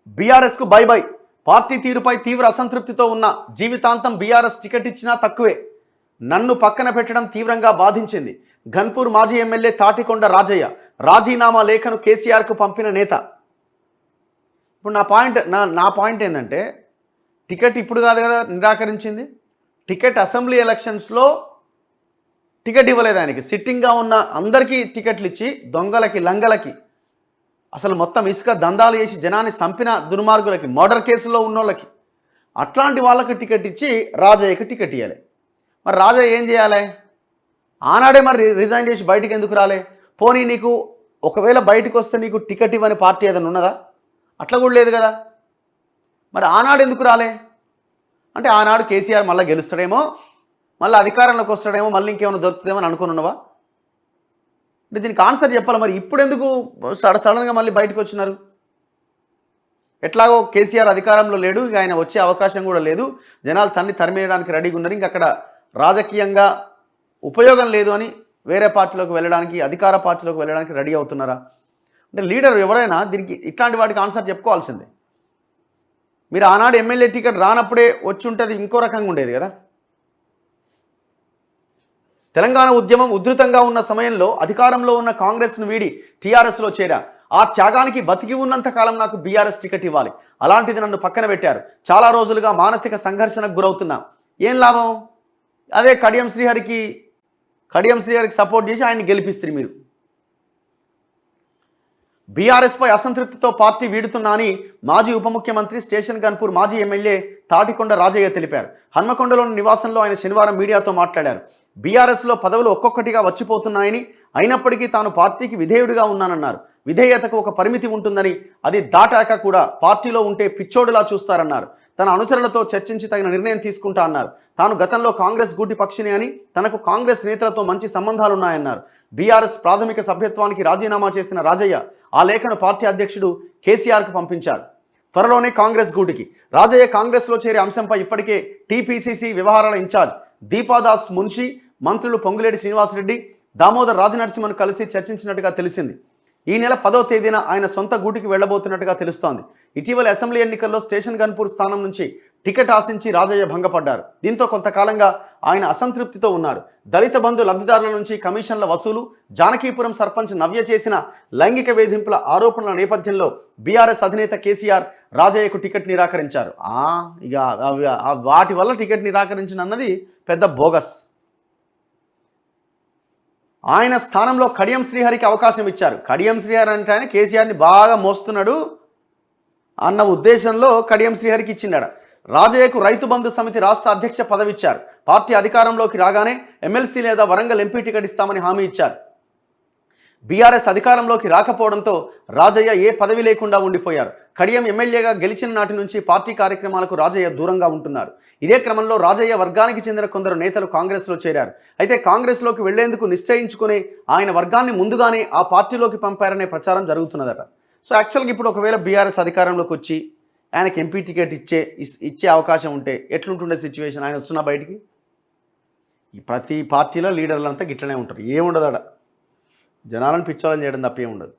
బీఆర్ఎస్కు by by. Party తీరుపై తీవ్ర అసంతృప్తితో ఉన్న జీవితాంతం బీఆర్ఎస్ టికెట్ ఇచ్చినా తక్కువే. నన్ను పక్కన పెట్టడం తీవ్రంగా బాధించింది. ఘన్పూర్ మాజీ ఎమ్మెల్యే తాటికొండ రాజయ్య రాజీనామా లేఖను కేసీఆర్కు పంపిన నేత. ఇప్పుడు నా పాయింట్ ఏంటంటే, టికెట్ ఇప్పుడు కాదు కదా నిరాకరించింది. టికెట్ అసెంబ్లీ ఎలక్షన్స్లో టికెట్ ఇవ్వలేదు ఆయనకి. సిట్టింగ్గా ఉన్న అందరికీ టికెట్లు ఇచ్చి దొంగలకి లంగలకి, అసలు మొత్తం ఇసుక దందాలు చేసి జనాన్ని చంపిన దుర్మార్గులకి, మర్డర్ కేసులో ఉన్నోళ్ళకి, అట్లాంటి వాళ్ళకి టికెట్ ఇచ్చి రాజయ్యకి టికెట్ ఇవ్వాలి. మరి రాజయ్య ఏం చేయాలి? ఆనాడే మరి రిజైన్ చేసి బయటికి ఎందుకు రాలే? పోనీ నీకు ఒకవేళ బయటకు వస్తే నీకు టికెట్ ఇవ్వని పార్టీ ఏదైనా ఉన్నదా? అట్లా కూడా లేదు కదా. మరి ఆనాడు ఎందుకు రాలే? అంటే ఆనాడు కేసీఆర్ మళ్ళీ గెలుస్తాడేమో, మళ్ళీ అధికారంలోకి వస్తాడేమో, మళ్ళీ ఇంకేమైనా దొరుకుతుందేమో అని అనుకున్నావా? అంటే దీనికి ఆన్సర్ చెప్పాలి. మరి ఇప్పుడు ఎందుకు సడన్గా మళ్ళీ బయటకు వచ్చినారు? ఎట్లాగో కేసీఆర్ అధికారంలో లేడు, ఇక ఆయన వచ్చే అవకాశం కూడా లేదు, జనాలు తరిమేయడానికి రెడీగా ఉన్నారు, ఇంక అక్కడ రాజకీయంగా ఉపయోగం లేదు అని వేరే పార్టీలోకి వెళ్ళడానికి, అధికార పార్టీలోకి వెళ్ళడానికి రెడీ అవుతున్నారా? అంటే లీడర్ ఎవరైనా దీనికి ఇట్లాంటి వాటికి ఆన్సర్ చెప్పుకోవాల్సిందే. మీరు ఆనాడు ఎమ్మెల్యే టికెట్ రానప్పుడే వచ్చి ఉంటుంది, ఇంకో రకంగా ఉండేది కదా. తెలంగాణ ఉద్యమం ఉధృతంగా ఉన్న సమయంలో అధికారంలో ఉన్న కాంగ్రెస్ను వీడి టీఆర్ఎస్లో చేరా. ఆ త్యాగానికి బతికి ఉన్నంత కాలం నాకు బీఆర్ఎస్ టికెట్ ఇవ్వాలి, అలాంటిది నన్ను పక్కన పెట్టారు. చాలా రోజులుగా మానసిక సంఘర్షణకు గురవుతున్నా. ఏం లాభం? అదే కడియం శ్రీహరికి సపోర్ట్ చేసి ఆయన్ని గెలిపిస్తారు మీరు. బీఆర్ఎస్పై అసంతృప్తితో పార్టీ వీడుతున్నా అని మాజీ ఉప ముఖ్యమంత్రి స్టేషన్ ఘన్పూర్ మాజీ ఎమ్మెల్యే తాటికొండ రాజయ్య తెలిపారు. హన్మకొండలోని నివాసంలో ఆయన శనివారం మీడియాతో మాట్లాడారు. బీఆర్ఎస్లో పదవులు ఒక్కొక్కటిగా వచ్చిపోతున్నాయని, అయినప్పటికీ తాను పార్టీకి విధేయుడిగా ఉన్నానన్నారు. విధేయతకు ఒక పరిమితి ఉంటుందని, అది దాటాక కూడా పార్టీలో ఉంటే పిచ్చోడులా చూస్తారన్నారు. తన అనుచరులతో చర్చించి తగిన నిర్ణయం తీసుకుంటా అన్నారు. తాను గతంలో కాంగ్రెస్ గూటి పక్షిని అని, తనకు కాంగ్రెస్ నేతలతో మంచి సంబంధాలున్నాయన్నారు. బీఆర్ఎస్ ప్రాథమిక సభ్యత్వానికి రాజీనామా చేసిన రాజయ్య ఆ లేఖను పార్టీ అధ్యక్షుడు కేసీఆర్కు పంపించారు. త్వరలోనే కాంగ్రెస్ గూటికి రాజయ్య కాంగ్రెస్లో చేరే అంశంపై ఇప్పటికే టీపీసీసీ వ్యవహారాల ఇన్ఛార్జ్ దీపాదాస్ మున్షి, మంత్రులు పొంగులేటి శ్రీనివాసరెడ్డి, దామోదర్ రాజనరసింహను కలిసి చర్చించినట్టుగా తెలిసింది. ఈ నెల 10వ తేదీన ఆయన సొంత గూటికి వెళ్లబోతున్నట్టుగా తెలుస్తోంది. ఇటీవల అసెంబ్లీ ఎన్నికల్లో స్టేషన్ ఘన్పూర్ స్థానం నుంచి టికెట్ ఆశించి రాజయ్య భంగపడ్డారు. దీంతో కొంతకాలంగా ఆయన అసంతృప్తితో ఉన్నారు. దళిత బంధు లబ్ధిదారుల నుంచి కమిషన్ల వసూలు, జానకీపురం సర్పంచ్ నవ్య చేసిన లైంగిక వేధింపుల ఆరోపణల నేపథ్యంలో బీఆర్ఎస్ అధినేత కేసీఆర్ రాజయ్యకు టికెట్ నిరాకరించారు. ఇక వాటి వల్ల టికెట్ నిరాకరించిన అన్నది పెద్ద బోగస్. ఆయన స్థానంలో కడియం శ్రీహరికి అవకాశం ఇచ్చారు. కడియం శ్రీహరి అంటే ఆయన కేసీఆర్ని బాగా మోస్తున్నాడు అన్న ఉద్దేశంలో కడియం శ్రీహరికి ఇచ్చినాడు. రాజయ్యకు రైతు బంధు సమితి రాష్ట్ర అధ్యక్ష పదవి ఇచ్చారు. పార్టీ అధికారంలోకి రాగానే ఎమ్మెల్సీ లేదా వరంగల్ ఎంపీ టికెట్ ఇస్తామని హామీ ఇచ్చారు. బీఆర్ఎస్ అధికారంలోకి రాకపోవడంతో రాజయ్య ఏ పదవి లేకుండా ఉండిపోయారు. కడియం ఎమ్మెల్యేగా గెలిచిన నాటి నుంచి పార్టీ కార్యక్రమాలకు రాజయ్య దూరంగా ఉంటున్నారు. ఇదే క్రమంలో రాజయ్య వర్గానికి చెందిన కొందరు నేతలు కాంగ్రెస్లో చేరారు. అయితే కాంగ్రెస్లోకి వెళ్లేందుకు నిశ్చయించుకుని ఆయన వర్గాన్ని ముందుగానే ఆ పార్టీలోకి పంపారనే ప్రచారం జరుగుతున్నదట. సో యాక్చువల్గా ఇప్పుడు ఒకవేళ బీఆర్ఎస్ అధికారంలోకి వచ్చి ఆయనకి ఎంపీ టికెట్ ఇచ్చే అవకాశం ఉంటే ఎట్లుంటుండే సిచ్యువేషన్? ఆయన వస్తున్నా బయటికి ప్రతి పార్టీలో లీడర్లంతా గిట్లనే ఉంటారు, ఏముండదు అక్కడ. జనాలను పిచ్చోళ్ళని చేయడం తప్ప ఏముండదు.